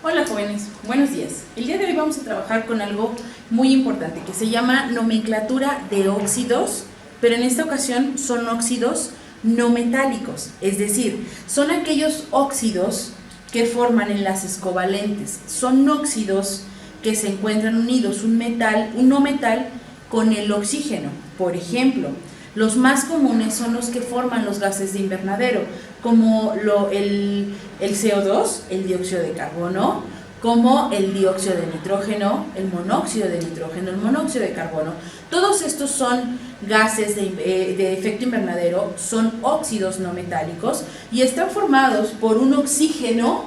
Hola jóvenes, buenos días. El día de hoy vamos a trabajar con algo muy importante que se llama nomenclatura de óxidos, pero en esta ocasión son óxidos no metálicos, es decir, son aquellos óxidos que forman enlaces covalentes, son óxidos que se encuentran unidos un no metal con el oxígeno. Por ejemplo, los más comunes son los que forman los gases de invernadero, como el CO2, el dióxido de carbono, como el dióxido de nitrógeno, el monóxido de nitrógeno, el monóxido de carbono. Todos estos son gases de efecto invernadero, son óxidos no metálicos y están formados por un oxígeno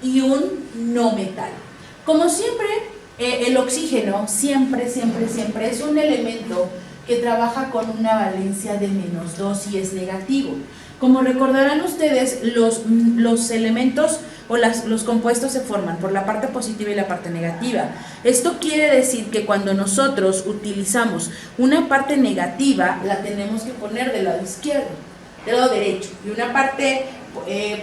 y un no metal. Como siempre, el oxígeno siempre es un elemento que trabaja con una valencia de -2 y es negativo. Como recordarán ustedes, los elementos o los compuestos se forman por la parte positiva y la parte negativa. Esto quiere decir que cuando nosotros utilizamos una parte negativa, la tenemos que poner del lado izquierdo, del lado derecho, y una parte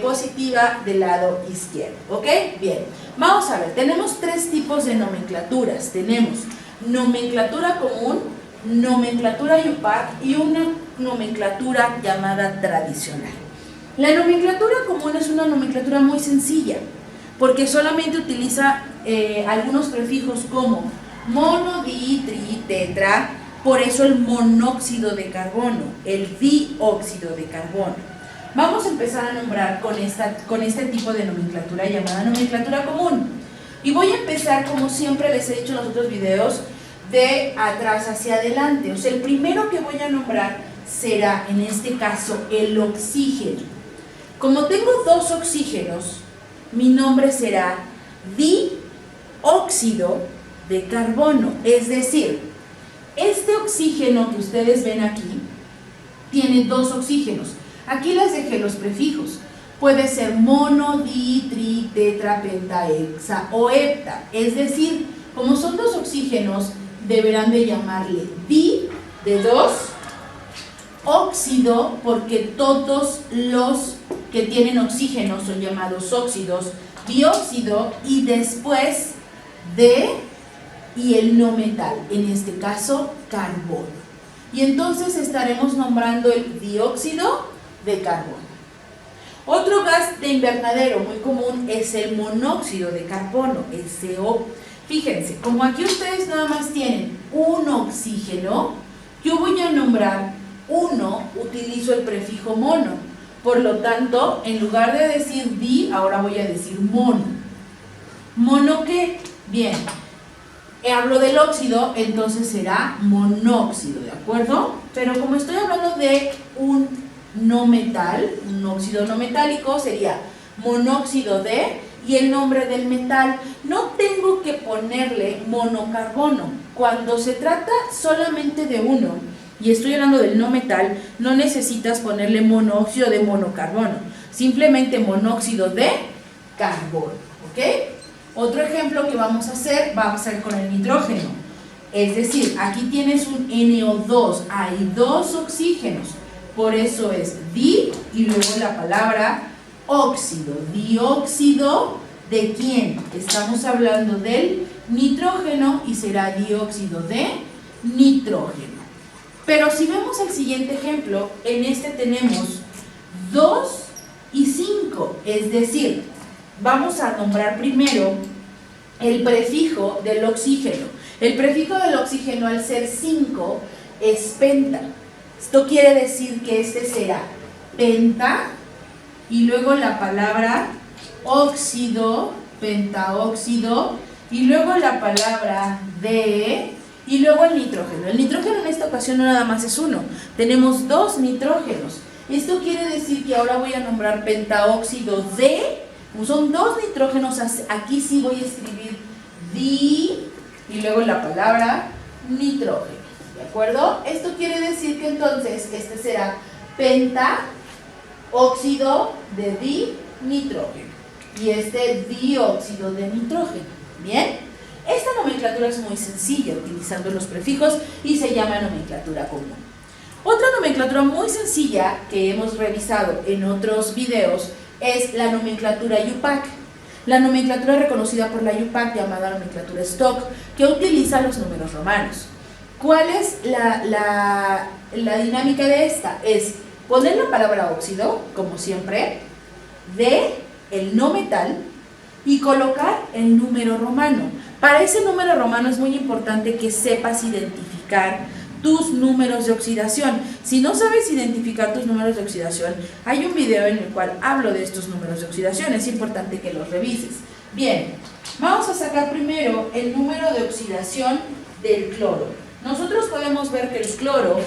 positiva del lado izquierdo, ¿ok? Bien, vamos a ver, tenemos tres tipos de nomenclaturas. Tenemos nomenclatura común, nomenclatura IUPAC y una nomenclatura llamada tradicional. La nomenclatura común es una nomenclatura muy sencilla porque solamente utiliza algunos prefijos como mono, di, tri, tetra, por eso el monóxido de carbono, el dióxido de carbono. Vamos a empezar a nombrar con este tipo de nomenclatura llamada nomenclatura común. Y voy a empezar, como siempre les he dicho en los otros videos, de atrás hacia adelante. O sea, el primero que voy a nombrar será, en este caso, el oxígeno. Como tengo dos oxígenos, mi nombre será dióxido de carbono. Es decir, este oxígeno que ustedes ven aquí tiene dos oxígenos. Aquí les dejé los prefijos. Puede ser mono, di, tri, tetra, penta, hexa o hepta. Es decir, como son dos oxígenos, deberán de llamarle di de dos, óxido, porque todos los que tienen oxígeno son llamados óxidos, dióxido, y después de y el no metal, en este caso carbono. Y entonces estaremos nombrando el dióxido de carbono. Otro gas de invernadero muy común es el monóxido de carbono, el CO. Fíjense, como aquí ustedes nada más tienen un oxígeno, yo voy a nombrar uno, utilizo el prefijo mono. Por lo tanto, en lugar de decir di, ahora voy a decir mono. ¿Mono qué? Bien, hablo del óxido, entonces será monóxido, ¿de acuerdo? Pero como estoy hablando de un no metal, un óxido no metálico, sería monóxido de, y el nombre del metal. No tengo que ponerle monocarbono. Cuando se trata solamente de uno, y estoy hablando del no metal, no necesitas ponerle monóxido de monocarbono, simplemente monóxido de carbono, ¿ok? Otro ejemplo que vamos a hacer va a ser con el nitrógeno. Es decir, aquí tienes un NO2, hay dos oxígenos, por eso es di y luego la palabra óxido, dióxido ¿de quién? Estamos hablando del nitrógeno y será dióxido de nitrógeno. Pero si vemos el siguiente ejemplo, en este tenemos 2 y 5, es decir, vamos a nombrar primero el prefijo del oxígeno. El prefijo del oxígeno al ser 5 es penta. Esto quiere decir que este será penta y luego la palabra óxido, pentaóxido, y luego la palabra de, y luego el nitrógeno. El nitrógeno en esta ocasión no nada más es uno, tenemos dos nitrógenos. Esto quiere decir que ahora voy a nombrar pentaóxido de, como son dos nitrógenos, aquí sí voy a escribir di, y luego la palabra nitrógeno, ¿de acuerdo? Esto quiere decir que entonces este será pentaóxido de dinitrógeno y este dióxido de nitrógeno. Bien, esta nomenclatura es muy sencilla utilizando los prefijos y se llama nomenclatura común. Otra nomenclatura muy sencilla que hemos revisado en otros videos es la nomenclatura IUPAC. La nomenclatura reconocida por la IUPAC, llamada nomenclatura stock, que utiliza los números romanos. ¿Cuál es la dinámica de esta? Es poner la palabra óxido, como siempre, de el no metal y colocar el número romano. Para ese número romano es muy importante que sepas identificar tus números de oxidación. Si no sabes identificar tus números de oxidación, hay un video en el cual hablo de estos números de oxidación, es importante que los revises. Bien, vamos a sacar primero el número de oxidación del cloro. Nosotros podemos ver que el cloro,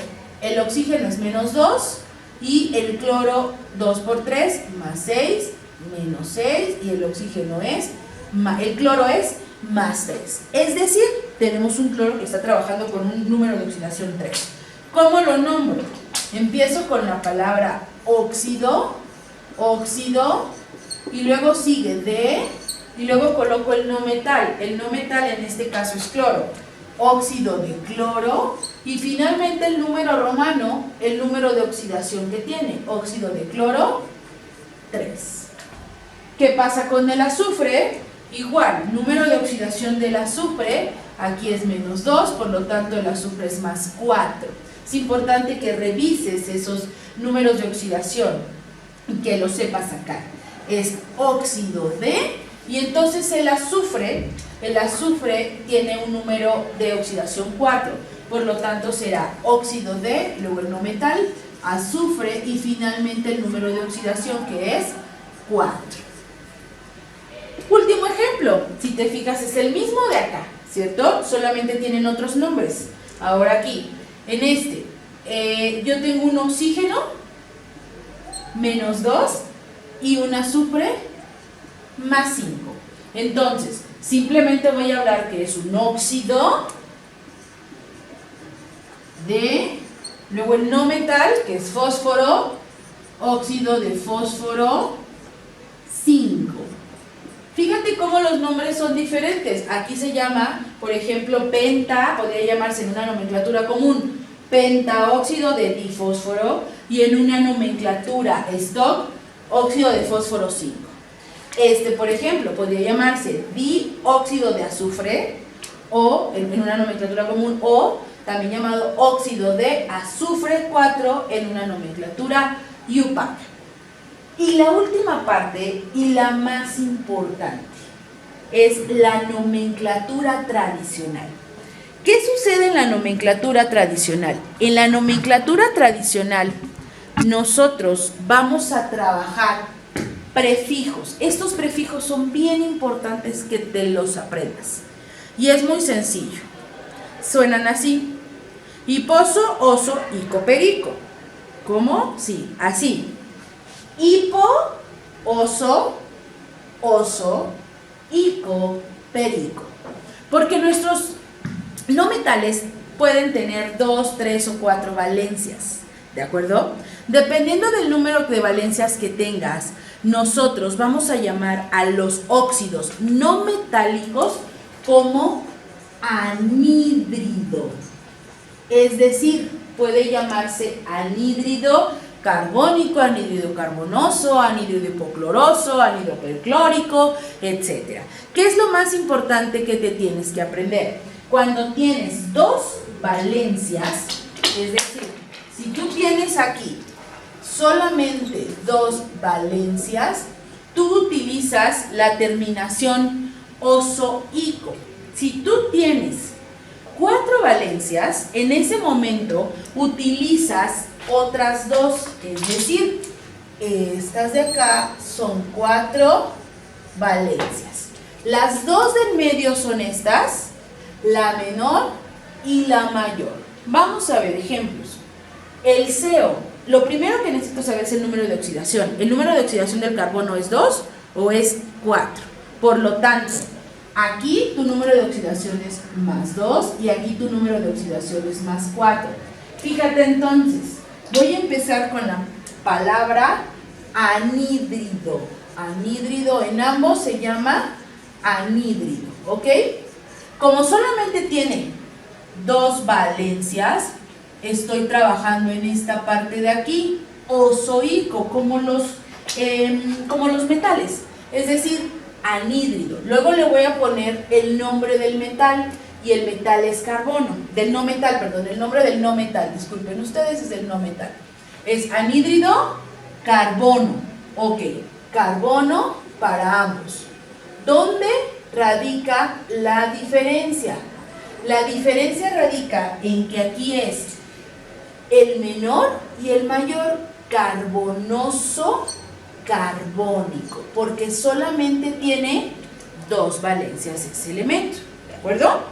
el oxígeno es -2 y el cloro 2 por 3 más 6, menos 6 y el oxígeno es, el cloro es más 3. Es decir, tenemos un cloro que está trabajando con un número de oxidación 3. ¿Cómo lo nombro? Empiezo con la palabra óxido, óxido, y luego sigue de, y luego coloco el no metal. El no metal en este caso es cloro. Óxido de cloro, y finalmente el número romano, el número de oxidación que tiene, óxido de cloro 3. ¿Qué pasa con el azufre? Igual, número de oxidación del azufre, aquí es -2, por lo tanto el azufre es más 4. Es importante que revises esos números de oxidación y que los sepas sacar. Es óxido de, y entonces el azufre tiene un número de oxidación 4, por lo tanto será óxido de, luego el no metal, azufre y finalmente el número de oxidación que es 4. Último ejemplo, si te fijas es el mismo de acá, ¿cierto? Solamente tienen otros nombres. Ahora aquí, en este, yo tengo un oxígeno, -2, y un azufre, más 5. Entonces, simplemente voy a hablar que es un óxido de, luego el no metal, que es fósforo, óxido de fósforo, 5. Fíjate cómo los nombres son diferentes. Aquí se llama, por ejemplo, penta, podría llamarse en una nomenclatura común, pentaóxido de difósforo, y en una nomenclatura stock, óxido de fósforo 5. Este, por ejemplo, podría llamarse dióxido de azufre, o en una nomenclatura común, o también llamado óxido de azufre 4 en una nomenclatura IUPAC. Y la última parte, y la más importante, es la nomenclatura tradicional. ¿Qué sucede en la nomenclatura tradicional? En la nomenclatura tradicional, nosotros vamos a trabajar prefijos. Estos prefijos son bien importantes que te los aprendas. Y es muy sencillo. Suenan así: hiposo, oso, ico, perico. ¿Cómo? Sí, así. Hipo, oso, oso, ico, perico. Porque nuestros no metales pueden tener 2, 3 o 4 valencias, ¿de acuerdo? Dependiendo del número de valencias que tengas, nosotros vamos a llamar a los óxidos no metálicos como anhídrido. Es decir, puede llamarse anhídrido carbónico, anhídrido carbonoso, anhídrido hipocloroso, anhídrido perclórico, etc. ¿Qué es lo más importante que te tienes que aprender? Cuando tienes 2 valencias, es decir, si tú tienes aquí solamente 2 valencias, tú utilizas la terminación oso-ico. Si tú tienes 4 valencias, en ese momento utilizas otras 2, es decir, estas de acá son 4 valencias. Las 2 del medio son estas, la menor y la mayor. Vamos a ver ejemplos. El CO, lo primero que necesito saber es el número de oxidación. ¿El número de oxidación del carbono es 2 o es 4? Por lo tanto, aquí tu número de oxidación es más 2 y aquí tu número de oxidación es más 4. Fíjate entonces, voy a empezar con la palabra anhídrido. Anhídrido en ambos se llama anhídrido, ¿ok? Como solamente tiene 2 valencias, estoy trabajando en esta parte de aquí, oso-ico, como los metales. Es decir, anhídrido. Luego le voy a poner el nombre del metal, y el metal es carbono, del no metal, perdón, el nombre del no metal, disculpen ustedes, es el no metal. Es anhídrido, carbono, ok, carbono para ambos. ¿Dónde radica la diferencia? La diferencia radica en que aquí es el menor y el mayor, carbonoso, carbónico, porque solamente tiene 2 valencias ese elemento, ¿de acuerdo?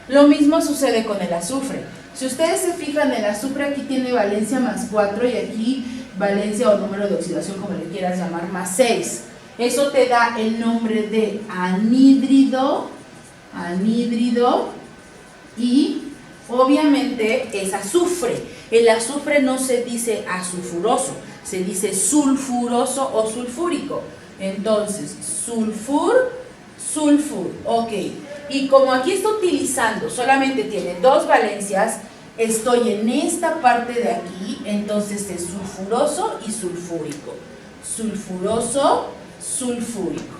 Lo mismo sucede con el azufre. Si ustedes se fijan, el azufre aquí tiene valencia más 4 y aquí valencia o número de oxidación, como le quieras llamar, más 6. Eso te da el nombre de anhídrido, y obviamente es azufre. El azufre no se dice azufroso, se dice sulfuroso o sulfúrico. Entonces, sulfur, ok. Y como aquí está utilizando, solamente tiene 2 valencias, estoy en esta parte de aquí, entonces es sulfuroso y sulfúrico. Sulfuroso, sulfúrico.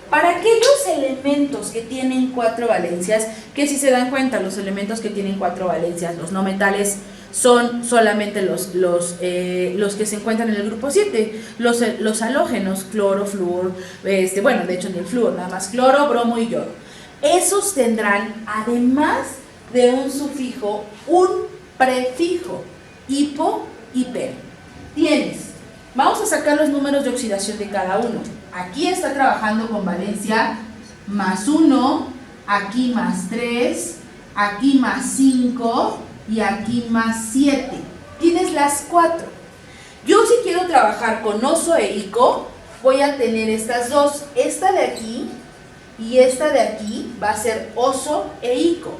Para aquellos elementos que tienen 4 valencias, que si se dan cuenta, los elementos que tienen 4 valencias, los no metales, son solamente los que se encuentran en el grupo 7, los halógenos, cloro, flúor, bueno, de hecho ni el flúor, nada más cloro, bromo y yodo. Esos tendrán, además de un sufijo, un prefijo, hipo y per. Vamos a sacar los números de oxidación de cada uno. Aquí está trabajando con valencia más 1, aquí más 3, aquí más 5 y aquí más 7. Tienes las 4. Yo si quiero trabajar con oso e ico, voy a tener estas dos. Esta de aquí y esta de aquí va a ser oso e ico.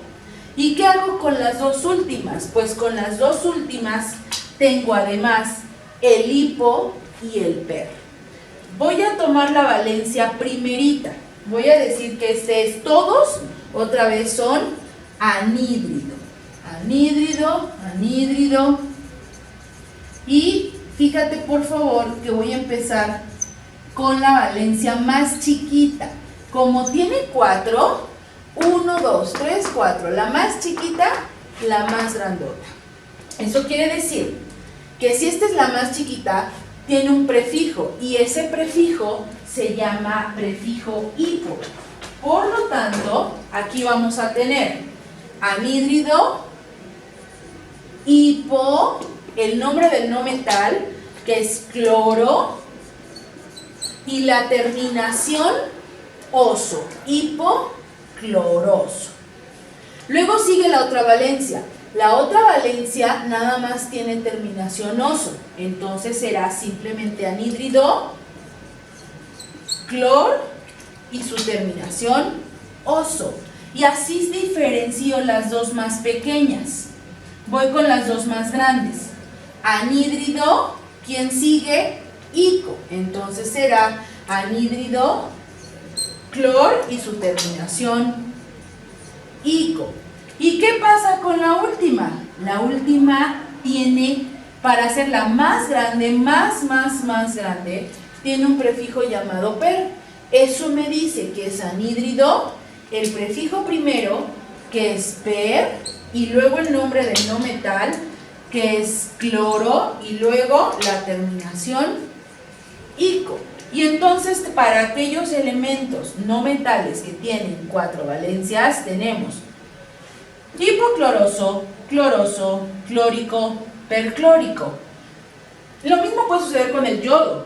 ¿Y qué hago con las 2 últimas? Pues con las 2 últimas tengo además el hipo y el per. Voy a tomar la valencia primerita. Voy a decir que todos, otra vez son anhídrido. Anhídrido. Y fíjate por favor que voy a empezar con la valencia más chiquita. Como tiene 4, 1, 2, 3, 4. La más chiquita, la más grandota. Eso quiere decir que si esta es la más chiquita, tiene un prefijo y ese prefijo se llama prefijo hipo. Por lo tanto, aquí vamos a tener anhídrido, hipo, el nombre del no metal, que es cloro, y la terminación oso, hipocloroso. Luego sigue la otra valencia. La otra valencia nada más tiene terminación oso, entonces será simplemente anhídrido, clor y su terminación oso. Y así diferencio las 2 más pequeñas. Voy con las 2 más grandes. Anhídrido, ¿quién sigue? Ico, entonces será anhídrido, clor y su terminación ico. ¿Y qué pasa con la última? La última tiene, para hacerla más grande, más grande, tiene un prefijo llamado per. Eso me dice que es anhídrido, el prefijo primero, que es per, y luego el nombre del no metal, que es cloro, y luego la terminación ico. Y entonces, para aquellos elementos no metales que tienen 4 valencias, tenemos hipocloroso, cloroso, clórico, perclórico. Lo mismo puede suceder con el yodo.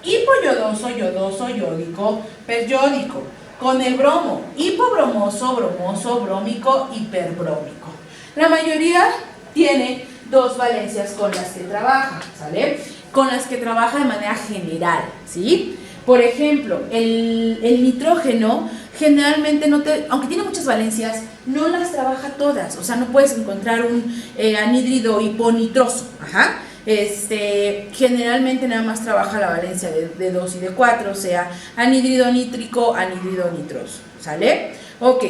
Hipoyodoso, yodoso, yódico, peryódico. Con el bromo, hipobromoso, bromoso, brómico y perbrómico. La mayoría tiene 2 valencias con las que trabaja, ¿sale? Con las que trabaja de manera general, ¿sí? Por ejemplo, el nitrógeno generalmente aunque tiene muchas valencias, no las trabaja todas. O sea, no puedes encontrar un anhídrido hiponitroso. Ajá. Generalmente nada más trabaja la valencia de 2 y de 4, o sea, anhídrido nítrico, anhídrido nitroso. ¿Sale? Ok.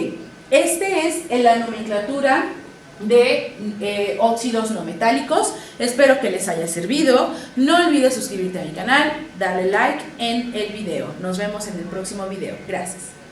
Es la nomenclatura de óxidos no metálicos. Espero que les haya servido. No olvides suscribirte a mi canal, darle like en el video. Nos vemos en el próximo video. Gracias.